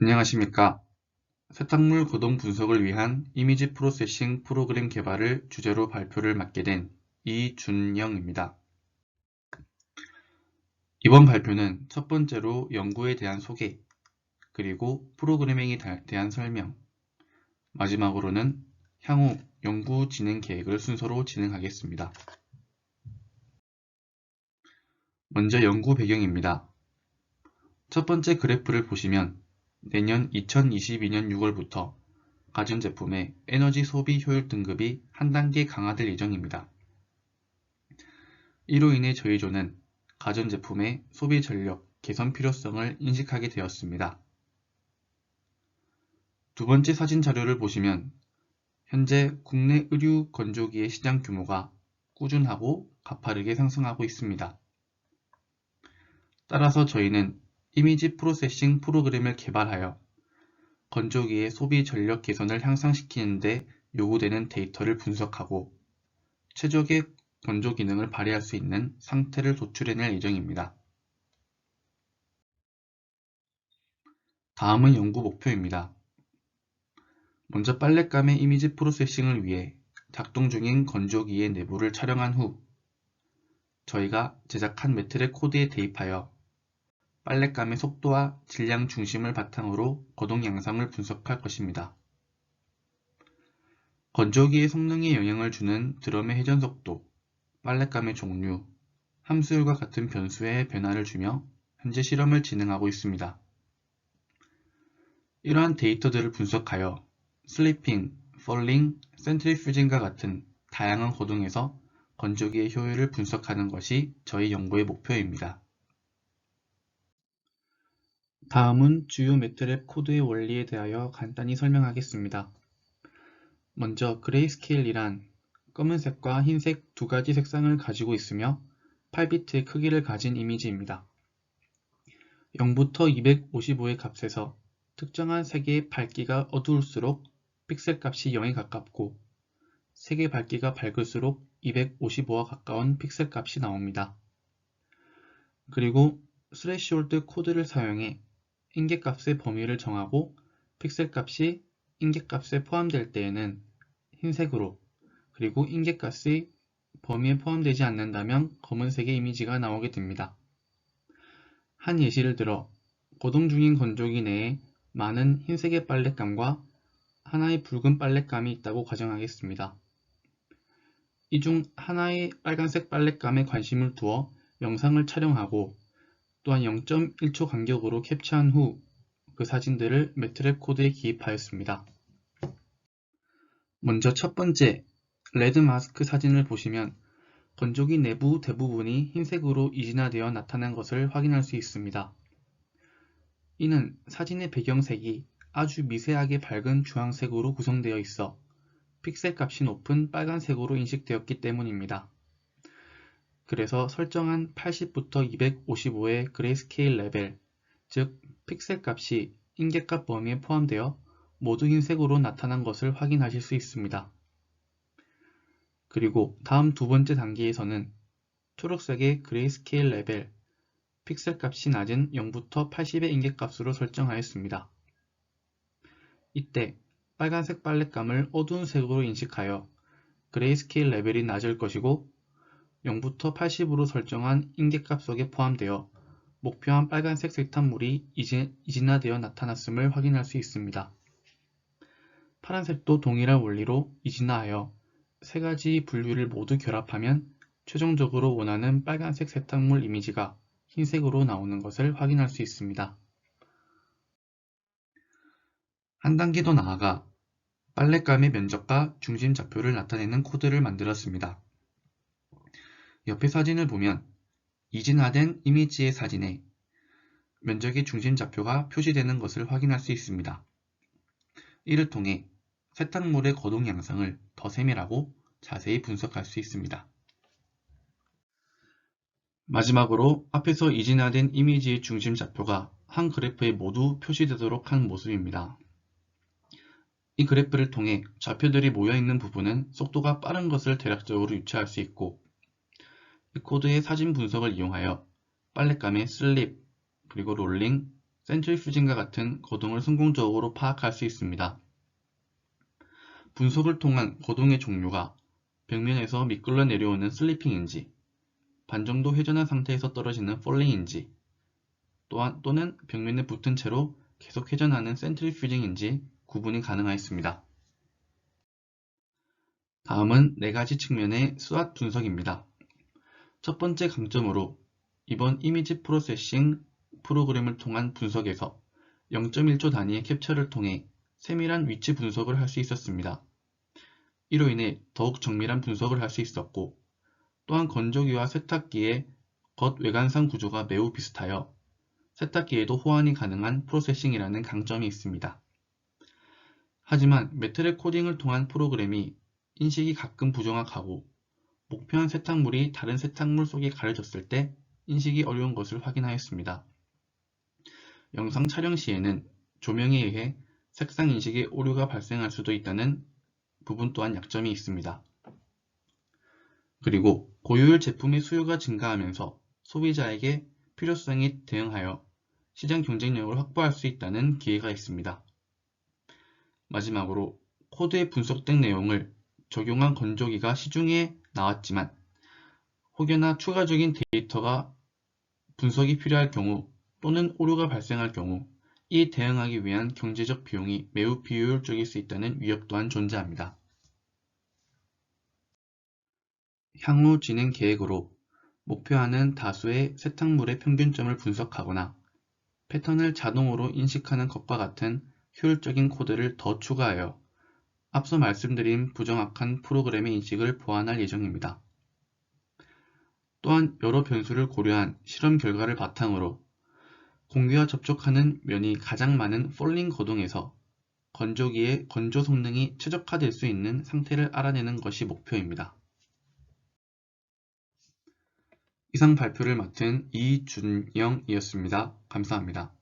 안녕하십니까. 세탁물 거동 분석을 위한 이미지 프로세싱 프로그램 개발을 주제로 발표를 맡게 된 이준영입니다. 이번 발표는 첫 번째로 연구에 대한 소개, 그리고 프로그래밍에 대한 설명, 마지막으로는 향후 연구 진행 계획을 순서로 진행하겠습니다. 먼저 연구 배경입니다. 첫 번째 그래프를 보시면 내년 2022년 6월부터 가전제품의 에너지 소비 효율 등급이 한 단계 강화될 예정입니다. 이로 인해 저희 조는 가전제품의 소비 전력 개선 필요성을 인식하게 되었습니다. 두 번째 사진 자료를 보시면 현재 국내 의류 건조기의 시장 규모가 꾸준하고 가파르게 상승하고 있습니다. 따라서 저희는 이미지 프로세싱 프로그램을 개발하여 건조기의 소비 전력 개선을 향상시키는 데 요구되는 데이터를 분석하고 최적의 건조 기능을 발휘할 수 있는 상태를 도출해낼 예정입니다. 다음은 연구 목표입니다. 먼저 빨랫감의 이미지 프로세싱을 위해 작동 중인 건조기의 내부를 촬영한 후 저희가 제작한 매트랩 코드에 대입하여 빨랫감의 속도와 질량 중심을 바탕으로 거동 양상을 분석할 것입니다. 건조기의 성능에 영향을 주는 드럼의 회전 속도, 빨랫감의 종류, 함수율과 같은 변수에 변화를 주며 현재 실험을 진행하고 있습니다. 이러한 데이터들을 분석하여 슬리핑, 폴링, 센트리퓨징과 같은 다양한 거동에서 건조기의 효율을 분석하는 것이 저희 연구의 목표입니다. 다음은 주요 매트랩 코드의 원리에 대하여 간단히 설명하겠습니다. 먼저 그레이스케일이란 검은색과 흰색 두 가지 색상을 가지고 있으며 8비트의 크기를 가진 이미지입니다. 0부터 255의 값에서 특정한 색의 밝기가 어두울수록 픽셀 값이 0에 가깝고 색의 밝기가 밝을수록 255와 가까운 픽셀 값이 나옵니다. 그리고 스레시홀드 코드를 사용해 인계값의 범위를 정하고 픽셀 값이 인계값에 포함될 때에는 흰색으로, 그리고 인계값이 범위에 포함되지 않는다면 검은색의 이미지가 나오게 됩니다. 한 예시를 들어 거동 중인 건조기 내에 많은 흰색의 빨랫감과 하나의 붉은 빨랫감이 있다고 가정하겠습니다. 이 중 하나의 빨간색 빨랫감에 관심을 두어 영상을 촬영하고 또한 0.1초 간격으로 캡처한 후 그 사진들을 매트랩 코드에 기입하였습니다. 먼저 첫 번째 레드 마스크 사진을 보시면 건조기 내부 대부분이 흰색으로 이진화되어 나타난 것을 확인할 수 있습니다. 이는 사진의 배경색이 아주 미세하게 밝은 주황색으로 구성되어 있어 픽셀 값이 높은 빨간색으로 인식되었기 때문입니다. 그래서 설정한 80부터 255의 그레이스케일 레벨, 즉 픽셀 값이 인계값 범위에 포함되어 모두 흰색으로 나타난 것을 확인하실 수 있습니다. 그리고 다음 두 번째 단계에서는 초록색의 그레이스케일 레벨, 픽셀 값이 낮은 0부터 80의 인계값으로 설정하였습니다. 이때 빨간색 빨랫감을 어두운 색으로 인식하여 그레이스케일 레벨이 낮을 것이고 0부터 80으로 설정한 인계값 속에 포함되어 목표한 빨간색 색탄물이 이진화되어 나타났음을 확인할 수 있습니다. 파란색도 동일한 원리로 이진화하여 세 가지 분류를 모두 결합하면 최종적으로 원하는 빨간색 색탄물 이미지가 흰색으로 나오는 것을 확인할 수 있습니다. 한 단계 더 나아가 빨랫감의 면적과 중심 좌표를 나타내는 코드를 만들었습니다. 옆에 사진을 보면 이진화된 이미지의 사진에 면적의 중심 좌표가 표시되는 것을 확인할 수 있습니다. 이를 통해 세탁물의 거동 양상을 더 세밀하고 자세히 분석할 수 있습니다. 마지막으로 앞에서 이진화된 이미지의 중심 좌표가 한 그래프에 모두 표시되도록 한 모습입니다. 이 그래프를 통해 좌표들이 모여있는 부분은 속도가 빠른 것을 대략적으로 유추할 수 있고 이 코드의 사진 분석을 이용하여 빨랫감의 슬립, 그리고 롤링, 센트리퓨징과 같은 거동을 성공적으로 파악할 수 있습니다. 분석을 통한 거동의 종류가 벽면에서 미끌러 내려오는 슬리핑인지, 반정도 회전한 상태에서 떨어지는 폴링인지, 또는 벽면에 붙은 채로 계속 회전하는 센트리퓨징인지 구분이 가능하였습니다. 다음은 4가지 측면의 SWOT 분석입니다. 첫 번째 강점으로 이번 이미지 프로세싱 프로그램을 통한 분석에서 0.1초 단위의 캡처를 통해 세밀한 위치 분석을 할 수 있었습니다. 이로 인해 더욱 정밀한 분석을 할 수 있었고, 또한 건조기와 세탁기의 겉 외관상 구조가 매우 비슷하여 세탁기에도 호환이 가능한 프로세싱이라는 강점이 있습니다. 하지만 매트릭 코딩을 통한 프로그램이 인식이 가끔 부정확하고 목표한 세탁물이 다른 세탁물 속에 가려졌을 때 인식이 어려운 것을 확인하였습니다. 영상 촬영 시에는 조명에 의해 색상 인식에 오류가 발생할 수도 있다는 부분 또한 약점이 있습니다. 그리고 고효율 제품의 수요가 증가하면서 소비자에게 필요성에 대응하여 시장 경쟁력을 확보할 수 있다는 기회가 있습니다. 마지막으로 코드에 분석된 내용을 적용한 건조기가 시중에 나왔지만 혹여나 추가적인 데이터가 분석이 필요할 경우 또는 오류가 발생할 경우 이에 대응하기 위한 경제적 비용이 매우 비효율적일 수 있다는 위협 또한 존재합니다. 향후 진행 계획으로 목표하는 다수의 세탁물의 평균점을 분석하거나 패턴을 자동으로 인식하는 것과 같은 효율적인 코드를 더 추가하여 앞서 말씀드린 부정확한 프로그램의 인식을 보완할 예정입니다. 또한 여러 변수를 고려한 실험 결과를 바탕으로 공기와 접촉하는 면이 가장 많은 폴링 거동에서 건조기의 건조 성능이 최적화될 수 있는 상태를 알아내는 것이 목표입니다. 이상 발표를 맡은 이준영이었습니다. 감사합니다.